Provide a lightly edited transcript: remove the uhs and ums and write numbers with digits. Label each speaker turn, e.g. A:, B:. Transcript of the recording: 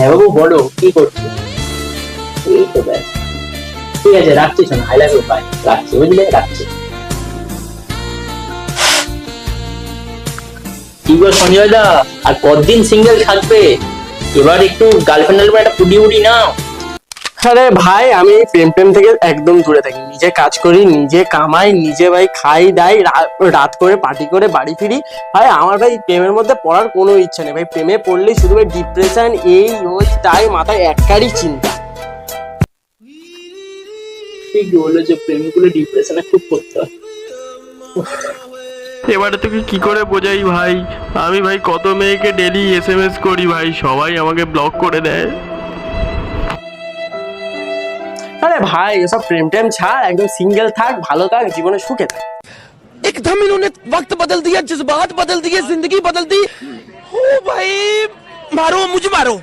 A: হ্যাঁ বাবু, বলো কি করছো? এই তো ব্যাস। ঠিক আছে, রাখছি, শোনো, আই লাভ ইউ, বাই, রাখছি, বুঝলে, রাখছি। কি গো সঞ্জয় দা, আর কতদিন সিঙ্গেল থাকবে? এবার একটু গার্লফ্রেন্ড একটা পুডি উডি নাও।
B: আরে ভাই, আমি এই প্রেম প্রেম থেকে একদম দূরে থাকি। নিজে কাজ করি, নিজে কামাই, নিজে ভাই খাই দাই, রাত করে পার্টি করে বাড়ি ফিরি। ভাই আমার ভাই প্রেমের মধ্যে পড়ার কোনো ইচ্ছা নেই ভাই। প্রেমে পড়লেই শুধু ভাই ডিপ্রেশন, এই ওই তাই, মাথায় একটারই চিন্তা।
A: ঠিকই বলেছো, প্রেম করে ডিপ্রেশনে খুব পড়তে হয়।
C: এবারে তোকে কি করে বোঝাই ভাই? আমি ভাই কত মেয়েকে ডেলি এসএমএস করি ভাই, সবাই আমাকে ব্লক করে দেয়।
B: আরে ভাই এসব প্রেম টেম ছাড়, একদম সিঙ্গেল থাক, ভালো থাক, জীবনে সুখে থাক।
D: एकदम इन्होंने वक्त बदल दिया, जज्बात बदल दिए, जिंदगी बदल दी। ओ भाई, मारो मुझे मारो।